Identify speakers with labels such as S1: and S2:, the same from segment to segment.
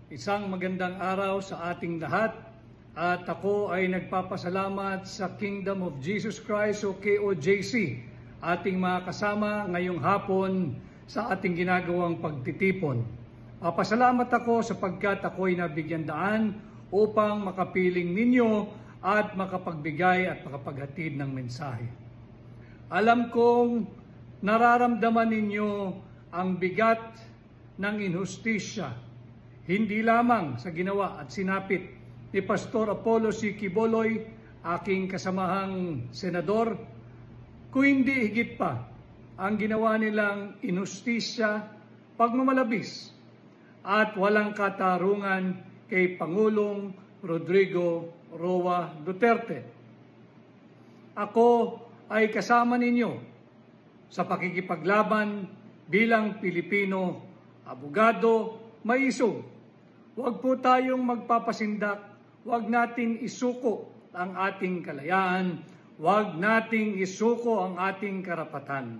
S1: Isang magandang araw sa ating lahat at ako ay nagpapasalamat sa Kingdom of Jesus Christ o KOJC, ating mga kasama ngayong hapon sa ating ginagawang pagtitipon. Papasalamat ako sapagkat ako ay nabigyan daan upang makapiling ninyo at makapagbigay at makapaghatid ng mensahe. Alam kong nararamdaman ninyo ang bigat ng inhustisya, hindi lamang sa ginawa at sinapit ni Pastor Apollo C. Quiboloy, aking kasamahang senador, kung hindi higit pa ang ginawa nilang inhustisya, pagmamalabis at walang katarungan kay Pangulong Rodrigo Roa Duterte. Ako ay kasama ninyo sa pakikipaglaban bilang Pilipino, abogado, maisog. Huwag po tayong magpapasindak, huwag nating isuko ang ating kalayaan, huwag nating isuko ang ating karapatan.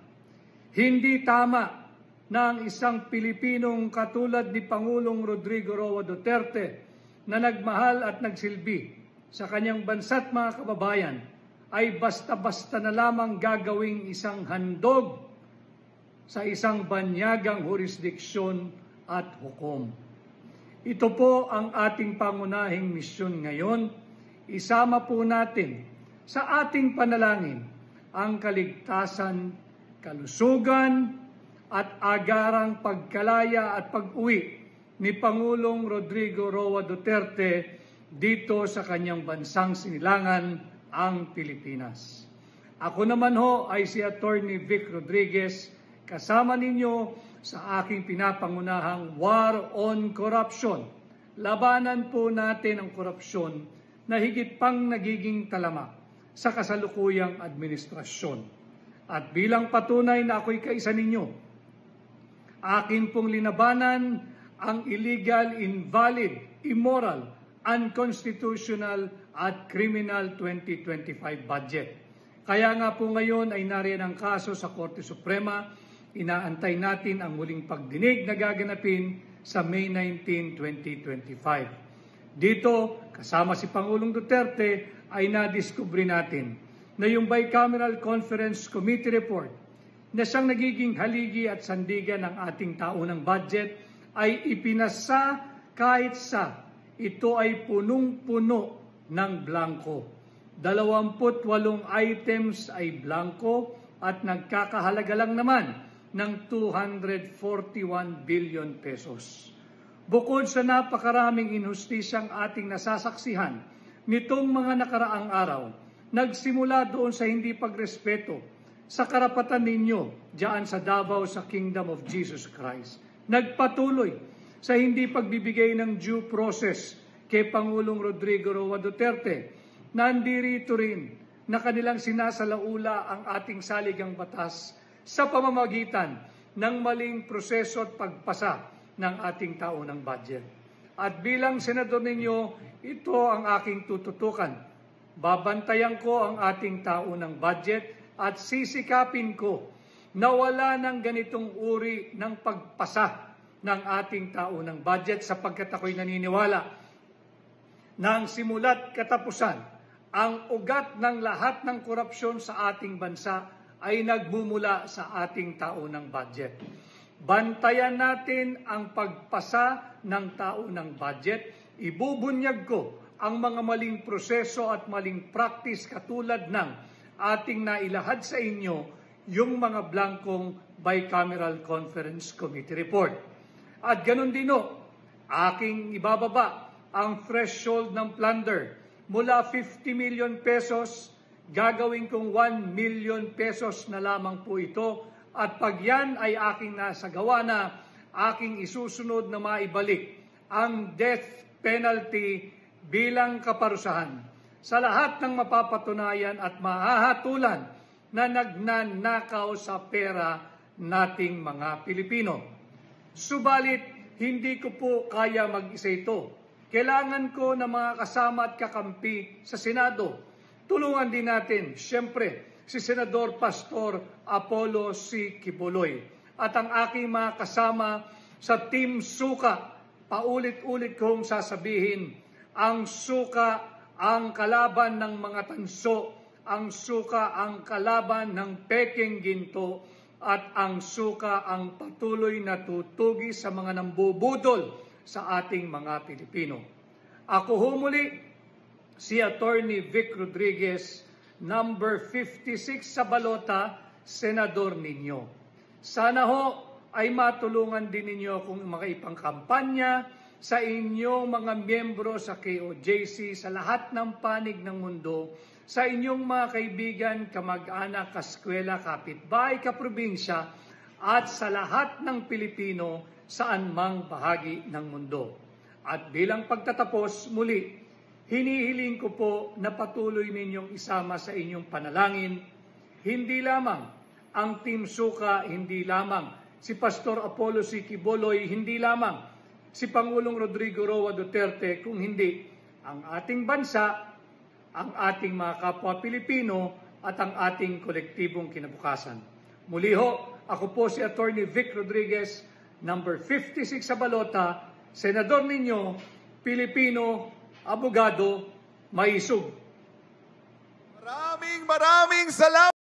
S1: Hindi tama na ang isang Pilipinong katulad ni Pangulong Rodrigo Roa Duterte na nagmahal at nagsilbi sa kanyang bansa't mga kababayan ay basta-basta na lamang gagawing isang handog sa isang banyagang jurisdiksyon at hukom. Ito po ang ating pangunahing misyon ngayon. Isama po natin sa ating panalangin ang kaligtasan, kalusugan at agarang pagkalaya at pag-uwi ni Pangulong Rodrigo Roa Duterte dito sa kanyang bansang sinilangan, ang Pilipinas. Ako naman ho ay si Attorney Vic Rodriguez, kasama ninyo sa aking pinapangunahang War on Corruption. Labanan po natin ang korupsyon na higit pang nagiging talamak sa kasalukuyang administrasyon. At bilang patunay na ako'y kaisa ninyo, akin pong linabanan ang illegal, invalid, immoral, unconstitutional at criminal 2025 budget. Kaya nga po ngayon ay nariyan ang kaso sa Korte Suprema. Inaantay natin ang muling pagdinig na gaganapin sa May 19, 2025. Dito, kasama si Pangulong Duterte, ay nadiskubre natin na yung Bicameral Conference Committee report na siyang nagiging haligi at sandigan ng ating taunang budget ay ipinasa kahit sa ito ay punong-puno ng blanco. 28 items ay blanco at nagkakahalaga lang naman ng 241 billion pesos. Bukod sa napakaraming inhustisyang ating nasasaksihan nitong mga nakaraang araw, nagsimula doon sa hindi pagrespeto sa karapatan ninyo diyan sa Davao sa Kingdom of Jesus Christ. Nagpatuloy sa hindi pagbibigay ng due process kay Pangulong Rodrigo Roa Duterte. Nandirito rin na kanilang sinasalaula ang ating saligang batas sa pamamagitan ng maling proseso at pagpasa ng ating taunang budget. At bilang senador ninyo, ito ang aking tututukan. Babantayan ko ang ating taunang budget at sisikapin ko na wala ng ganitong uri ng pagpasa ng ating taunang budget sapagkat ako'y naniniwala na ang simula't katapusan, ang ugat ng lahat ng korupsyon sa ating bansa ay nagmumula sa ating taunang budget. Bantayan natin ang pagpasa ng taunang budget. Ibubunyag ko ang mga maling proseso at maling practice katulad ng ating nailahad sa inyo yung mga blankong Bicameral Conference Committee report. At ganun din aking ibababa ang threshold ng plunder mula 50 million pesos, gagawin kong 1 million pesos na lamang po ito at pag yan ay aking nasagawa na, aking isusunod na maibalik ang death penalty bilang kaparusahan sa lahat ng mapapatunayan at mahahatulan na nagnanakaw sa pera nating mga Pilipino. Subalit, hindi ko po kaya mag-isa ito. Kailangan ko na mga kasama at kakampi sa Senado. Tulungan din natin, siyempre, si Senador Pastor Apollo C. Quiboloy at ang aking mga kasama sa Team Suka paulit-ulit kong sasabihin, ang suka ang kalaban ng mga tanso, ang suka ang kalaban ng peking ginto, at ang suka ang patuloy na tutugi sa mga nambubudol sa ating mga Pilipino. Ako humuli, si Attorney Vic Rodriguez, number 56 sa balota, senador ninyo. Sana ho ay matulungan din ninyo kung makaipangkampanya sa inyong mga miyembro sa KOJC, sa lahat ng panig ng mundo, sa inyong mga kaibigan, kamag-anak, kaskwela, kapitbahay, kaprobinsya, at sa lahat ng Pilipino saan mang bahagi ng mundo. At bilang pagtatapos, muli, hinihiling ko po na patuloy ninyong isama sa inyong panalangin, hindi lamang ang Team Suka, hindi lamang si Pastor Apollo C. Quiboloy, hindi lamang si Pangulong Rodrigo Roa Duterte, kung hindi ang ating bansa, ang ating mga kapwa Pilipino, at ang ating kolektibong kinabukasan. Muli ho, ako po si Attorney Vic Rodriguez, number 56 sa balota, senador ninyo, Pilipino, abogado, maisog.
S2: Maraming salamat!